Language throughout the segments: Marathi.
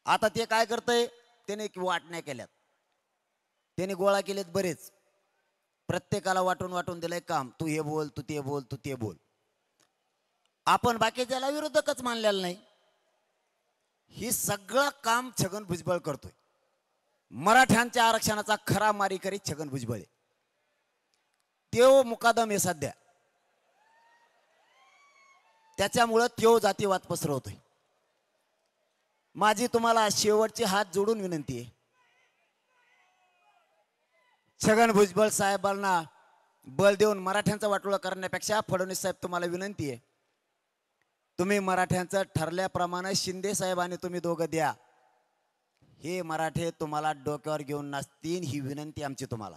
आता ते काय करतंय, त्याने वाटण्या केल्यात, त्याने गोळा केलेत बरेच, प्रत्येकाला वाटून वाटून दिलंय काम, तू हे बोल, तू ते बोल, तू ते बोल. आपण बाकीच्याला विरोधकच मानलेलं नाही. ही सगळं काम छगन भुजबळ करतोय. मराठ्यांच्या आरक्षणाचा खरा मारीकरी छगन भुजबळ आहे. त्यो मुकादम आहे सध्या, त्याच्यामुळं त्यो जातीवाद पसरवतोय. माझी तुम्हाला शेवटची हात जोडून विनंती आहे, छगन भुजबळ साहेबांना बल देऊन मराठ्यांचं वाटोळं करण्यापेक्षा फडणवीस साहेब तुम्हाला विनंती आहे, तुम्ही मराठ्यांचं ठरल्याप्रमाणे शिंदे साहेब आणि तुम्ही दोघं द्या. हे मराठे तुम्हाला डोक्यावर घेऊन नसतील, ही विनंती आमची तुम्हाला.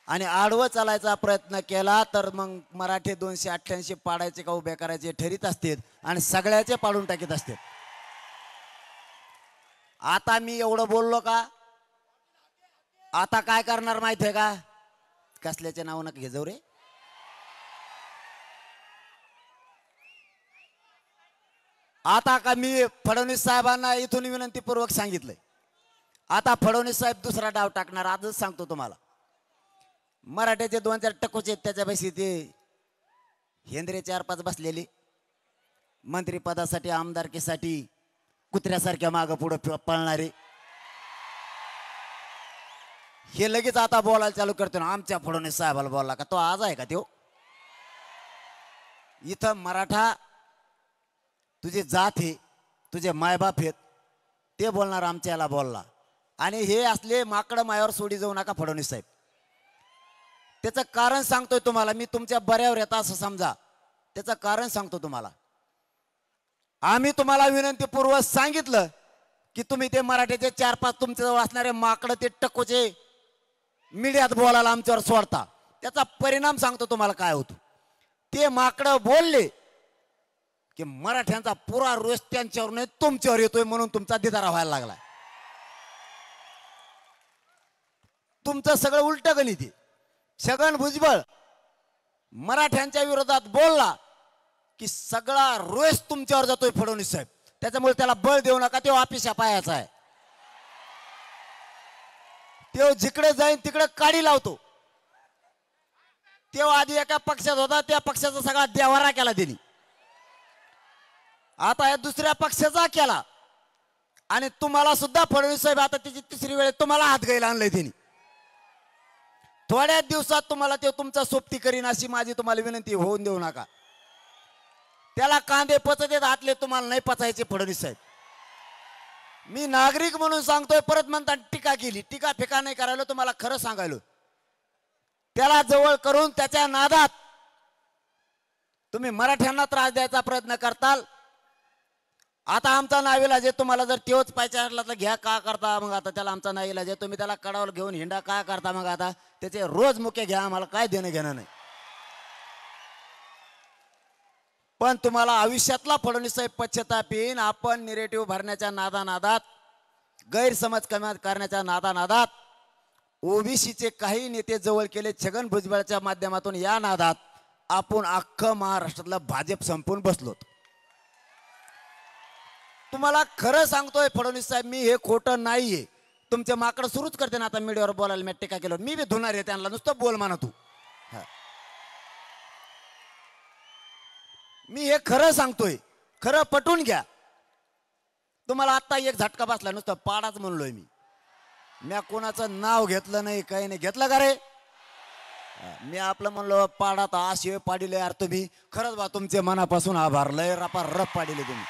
आणि आडवं चालायचा प्रयत्न केला तर मग मराठे 288 पाडायचे का उभे करायचे ठरीत असतील आणि सगळ्याचे पाडून टाकीत असतील. आता मी एवढं बोललो का, आता काय करणार माहिती आहे का, कसल्याचे नाव नका घे जाऊ रे. आता का मी फडणवीस साहेबांना इथून विनंतीपूर्वक सांगितलंय, आता फडणवीस साहेब दुसरा डाव टाकणार. आजच सांगतो तुम्हाला, मराठ्याचे 2-4 टकोचे आहेत, त्याच्यापाशी ते हेंद्रे 4-5 बसलेले मंत्रिपदासाठी आमदारकीसाठी कुत्र्यासारख्या मागं पुढं पळणारे, हे लगेच आता बोलायला चालू करतो ना, आमच्या फडणवीस साहेबाला बोलला का, तो आज आहे का तो. इथं मराठा तुझे जात आहे, तुझे मायबाप आहेत, ते बोलणार आमच्या याला बोलला. आणि हे असले माकडं मायावर सोडी जाऊ नका फडणवीस साहेब. त्याचं कारण सांगतोय तुम्हाला मी, तुमच्या बऱ्यावर येता असं समजा, त्याचं कारण सांगतो तुम्हाला. आम्ही तुम्हाला विनंतीपूर्वक सांगितलं की तुम्ही ते मराठीचे 4-5 तुमच्याजवळ असणारे माकडं ते टकोचे मीडियात बोलायला आमच्यावर सोडता, त्याचा परिणाम सांगतो तुम्हाला काय होतो. ते माकडं बोलले की मराठ्यांचा पुरा रोष त्यांच्यावर नाही तुमच्यावर येतोय, म्हणून तुमचा दिदारा व्हायला लागला. तुमचं सगळं उलट गणित आहे. छगन भुजबळ मराठ्यांच्या विरोधात बोलला की सगळा रोष तुमच्यावर जातोय फडणवीस साहेब, त्याच्यामुळे त्याला बळ देऊ नका, तो आपिशा पायाचा आहे. तो जिकडे जाईन तिकडे काडी लावतो. तो आधी एका पक्षात होता, त्या पक्षाचा सगळा देवारा केला त्यांनी, आता या दुसऱ्या पक्षाचा केला. आणि तुम्हाला सुद्धा फडणवीस साहेब आता त्याची तिसरी वेळ तुम्हाला हात घ्यायला आणलंय त्यांनी. थोड्या दिवसात तुम्हाला ते तुमचा सोबती करीन, अशी माझी तुम्हाला विनंती, होऊन देऊ नका. त्याला कांदे पचत येत आतले, तुम्हाला नाही पचायचे फडणवीस साहेब. मी नागरिक म्हणून सांगतोय, परत म्हणता टीका केली, टीका फेका नाही करायला, तुम्हाला खरं सांगायलो. त्याला जवळ करून त्याच्या नादात तुम्ही मराठ्यांना त्रास द्यायचा प्रयत्न करताल. आता आमचा नाविलाज आहे, तुम्हाला जर तेच पायचारला तर घ्या का करता, मग आता त्याला आमचा नाविलाज आहे. तुम्ही त्याला कडावर घेऊन हिंडा काय करता, मग आता त्याचे रोज मुके घ्या, आम्हाला काय देणं घेणं नाही. पण तुम्हाला आयुष्यातला फडणवीस साहेब पश्चाताप येईन. आपण निरेटिव्ह भरण्याच्या नादानादात, गैरसमज कमी करण्याच्या नादानादात ओबीसीचे काही नेते जवळ केले छगन भुजबळच्या माध्यमातून, या नादात आपण अख्खं महाराष्ट्रातलं भाजप संपून बसलो. तुम्हाला खरं सांगतोय फडणवीस साहेब, मी हे खोटं नाहीये. तुमचे माकडं सुरूच करते ना आता मीडियावर बोलायला, मी टीका केलं, मी बी धुणार आहे त्यांना, नुसतं बोल म्हणा तू. मी हे खरं सांगतोय, खरं पटवून घ्या. तुम्हाला आता एक झटका बसला, नुसतं पाडाच म्हणलोय मी. मी कोणाचं नाव घेतलं नाही, काही नाही घेतलं का रे. मी आपलं म्हणलो पाडात आशे पाडिले यार तुम्ही, खरंच बा तुमचे मनापासून आभार, लय रप पाडिले तुम्ही.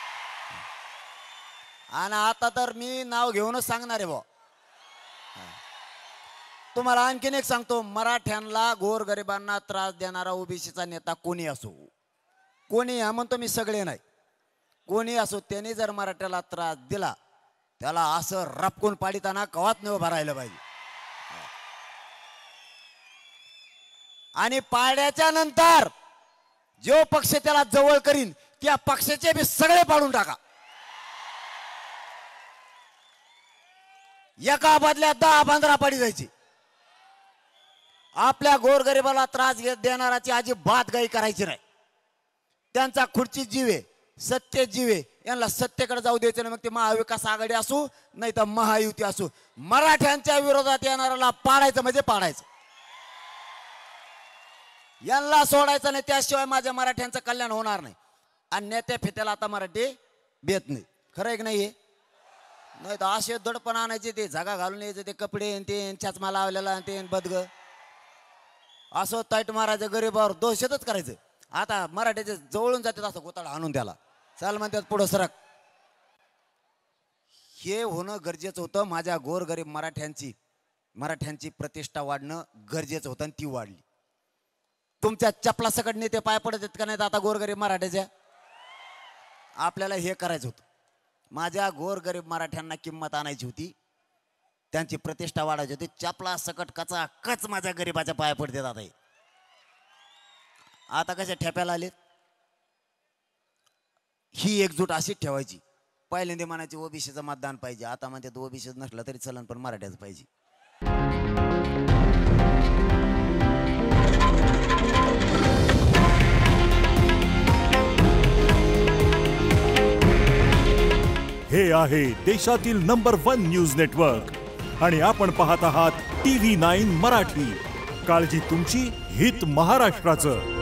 आणि आता तर मी नाव घेऊनच सांगणार आहे बा. तुम्हाला आणखीन एक सांगतो, मराठ्यांना गोरगरिबांना त्रास देणारा ओबीसीचा नेता कोणी असो, कोणी, हा म्हणतो मी सगळे नाही, कोणी असो, त्यांनी जर मराठ्याला त्रास दिला त्याला असं रपकून पाडिताना कवात न उभा राहिलं पाहिजे. आणि पाड्याच्या नंतर जो पक्ष त्याला जवळ करीन त्या पक्षाचे बी सगळे पाडून टाका. एका बदल्यात 10-15 पाडी जायची. आपल्या गोरगरिबाला त्रास देणाराची अजिबात गाई करायची नाही. त्यांचा खुर्ची जीव आहे, सत्य जीवे यांना सत्तेकडे जाऊ द्यायचं नाही. मग ते महाविकास आघाडी असू नाही तर महायुती असू, मराठ्यांच्या विरोधात येणाऱ्याला पाडायचं म्हणजे पाडायचं, यांना सोडायचं नाही. त्याशिवाय माझ्या मराठ्यांचं कल्याण होणार नाही. आणि नेत्या फित्याला आता मराठी बेत नाही. खरं आहे की नाही? नाही तर असे दडपण आणायचे, ते जागा घालून यायचे, ते कपडे ते चष्मा लावलेला ते बदग असं ताईट मारायचं, गरीबावर दोषच करायचं. आता मराठ्याचे जवळून जातात असं गोताळा आणून त्याला चाल म्हणतात पुढं सरक. हे होणं गरजेचं होतं. माझ्या गोरगरीब मराठ्यांची प्रतिष्ठा वाढणं गरजेचं होतं आणि ती वाढली. तुमच्या चपला सकट नेते पाय पडत आहेत का नाहीत आता गोरगरीब मराठ्याच्या? आपल्याला हे करायचं होतं. माझ्या गोरगरीब मराठ्यांना किंमत आणायची होती, त्यांची प्रतिष्ठा वाढायची होती. चपला सकट कचा कच माझ्या गरीबाच्या पाया पडतात आता. आता कशा ठेप्याला आलेत. ही एकजूट अशीच ठेवायची. पहिल्यांदा म्हणायचे ओबीसीचं मतदान पाहिजे, आता म्हणतात ओबीसी नसलं तरी चलन पण मराठ्याचं पाहिजे. हे आहे देशातील नंबर 1 न्यूज नेटवर्क आणि आपण पाहत आहात TV9 मराठी. काळजी तुमची, हित महाराष्ट्राचं.